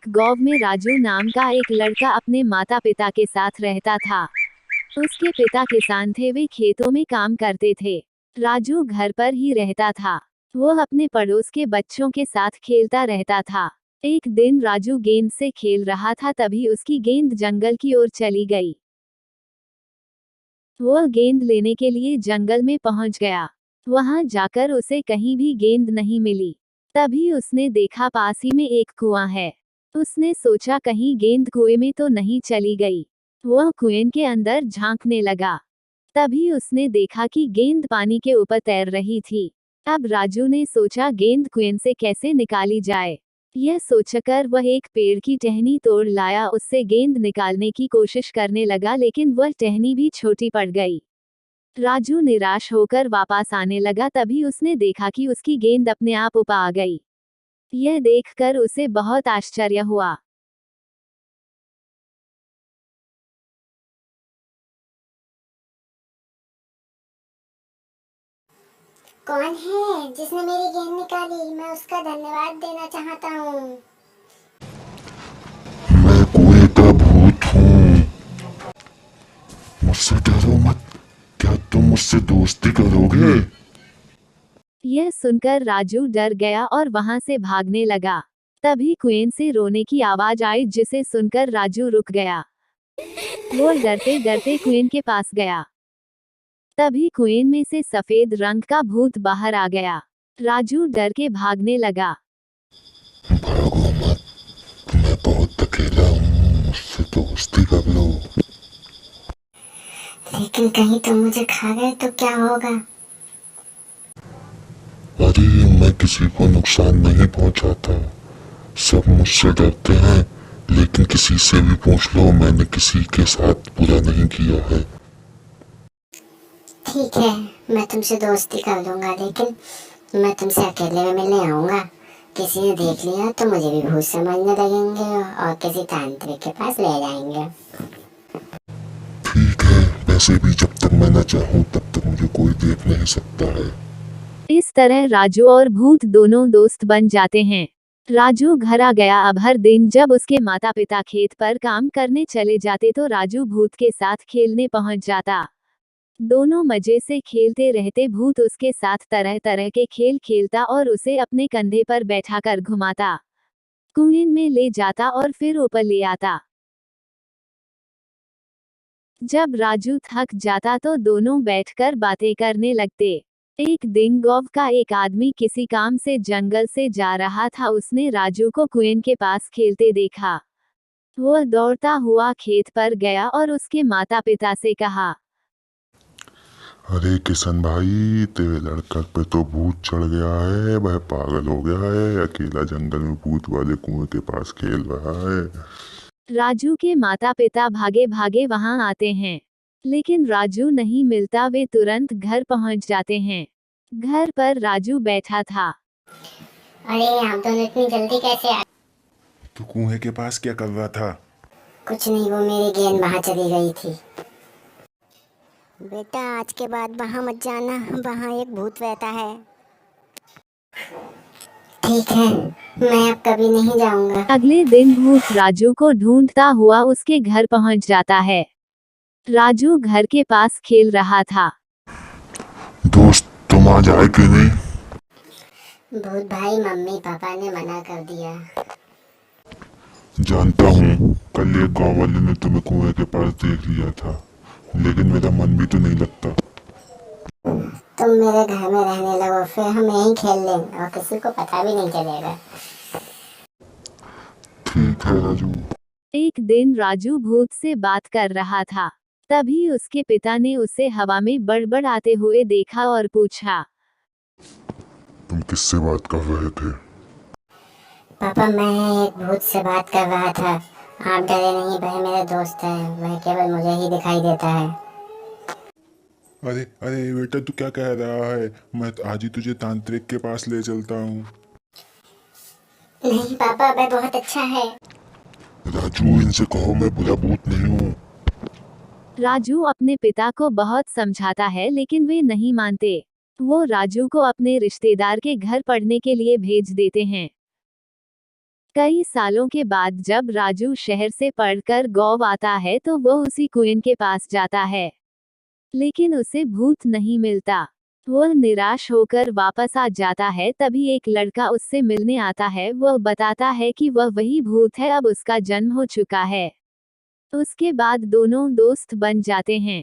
एक गांव में राजू नाम का एक लड़का अपने माता पिता के साथ रहता था। उसके पिता किसान थे, वे खेतों में काम करते थे। राजू घर पर ही रहता था। वो अपने पड़ोस के बच्चों के साथ खेलता रहता था। एक दिन राजू गेंद से खेल रहा था, तभी उसकी गेंद जंगल की ओर चली गई। वह गेंद लेने के लिए जंगल में पहुंच गया। वहां जाकर उसे कहीं भी गेंद नहीं मिली। तभी उसने देखा पास ही में एक कुआं है। उसने सोचा कहीं गेंद कुएं में तो नहीं चली गई। वह कुएं के अंदर झांकने लगा। तभी उसने देखा कि गेंद पानी के ऊपर तैर रही थी। अब राजू ने सोचा गेंद कुएं से कैसे निकाली जाए। यह सोचकर वह एक पेड़ की टहनी तोड़ लाया, उससे गेंद निकालने की कोशिश करने लगा, लेकिन वह टहनी भी छोटी पड़ गई। राजू निराश होकर वापस आने लगा, तभी उसने देखा कि उसकी गेंद अपने आप ऊपर आ गई। यह देखकर उसे बहुत आश्चर्य हुआ। कौन है जिसने मेरी गेंद निकाली? मैं उसका धन्यवाद देना चाहता हूँ। मैं कुएं का भूत हूँ। मुझसे डरो मत। क्या तुम मुझसे दोस्ती करोगे? यह सुनकर राजू डर गया और वहां से भागने लगा। तभी कुएं से रोने की आवाज आई, जिसे सुनकर राजू रुक गया। वो डरते डरते कुएं के पास गया। तभी कुएं में से सफेद रंग का भूत बाहर आ गया। राजू डर के भागने लगा। भागो मत। मैं बहुत अकेला हूँ, मुझसे दोस्ती कर लो। लेकिन कहीं तुम मुझे खा गए तो क्या होगा? अरे मैं किसी को नुकसान नहीं पहुँचाता। सब मुझसे डरते हैं, लेकिन किसी से भी पूछ लो, मैंने किसी के साथ बुरा नहीं किया है। ठीक है, मैं तुमसे दोस्ती कर लूंगा, लेकिन मैं तुमसे अकेले में मिलने आऊंगा। किसी ने देख लिया तो मुझे भी भूत समझने लगेंगे और किसी तांत्रिक के पास ले जाएंगे। ठीक है, वैसे भी जब तक मैं न चाहूँ तब तक मुझे कोई देख नहीं सकता है। इस तरह राजू और भूत दोनों दोस्त बन जाते हैं। राजू घर आ गया। अब हर दिन जब उसके माता पिता खेत पर काम करने चले जाते तो राजू भूत के साथ खेलने पहुंच जाता। दोनों मजे से खेलते रहते। भूत उसके साथ तरह तरह के खेल खेलता और उसे अपने कंधे पर बैठाकर घुमाता, कुएं में ले जाता और फिर ऊपर ले आता। जब राजू थक जाता तो दोनों बैठकर बातें करने लगते। एक दिन गांव का एक आदमी किसी काम से जंगल से जा रहा था। उसने राजू को कुएं के पास खेलते देखा। वह दौड़ता हुआ खेत पर गया और उसके माता पिता से कहा, अरे किशन भाई, तेरे लड़का पे तो भूत चढ़ गया है। वह पागल हो गया है, अकेला जंगल में भूत वाले कुएं के पास खेल रहा है। राजू के माता पिता भागे भागे वहां आते हैं, लेकिन राजू नहीं मिलता। वे तुरंत घर पहुंच जाते हैं। घर पर राजू बैठा था। अरे आप दोनों इतनी जल्दी कैसे आ? तू कुएं के पास क्या कर रहा था? कुछ नहीं, वो मेरी गेंद वहां चली गई थी। बेटा आज के बाद वहां मत जाना, वहां एक भूत रहता है। ठीक है, मैं अब कभी नहीं जाऊंगा। अगले दिन भूत राजू को ढूंढता हुआ उसके घर पहुंच जाता है। राजू घर के पास खेल रहा था। दोस्त, तुम आ जाए कि नहीं? भूत भाई, मम्मी पापा ने मना कर दिया। जानता हूँ, कल एक गाँव वाले ने तुम्हें कुएं के पास देख लिया था, लेकिन मेरा मन भी तो नहीं लगता। तुम मेरे घर में रहने लगो, फिर हम यहीं खेल लेंगे और किसी को पता भी नहीं चलेगा। ठीक है राजू। एक दिन राजू भूत से बात कर रहा था। तभी उसके पिता ने उसे हवा में बड़बड़ाते हुए देखा और पूछा, तुम किससे बात कर रहे थे? पापा, मैं एक भूत से बात कर रहा था। आप डरे नहीं, वह मेरा दोस्त है। वह केवल मुझे ही दिखाई देता है। अरे अरे बेटा, तू क्या कह रहा है? मैं आज ही तुझे तांत्रिक के पास ले चलता हूँ। नहीं पापा, वह बहुत अच्छा है। राजू, इनसे कहो मैं बुरा भूत नहीं हूँ। राजू अपने पिता को बहुत समझाता है, लेकिन वे नहीं मानते। वो राजू को अपने रिश्तेदार के घर पढ़ने के लिए भेज देते हैं। कई सालों के बाद जब राजू शहर से पढ़कर गाँव आता है तो वह उसी कुएं के पास जाता है, लेकिन उसे भूत नहीं मिलता। वह निराश होकर वापस आ जाता है। तभी एक लड़का उससे मिलने आता है। वह बताता है कि वह वही भूत है, अब उसका जन्म हो चुका है। उसके बाद दोनों दोस्त बन जाते हैं।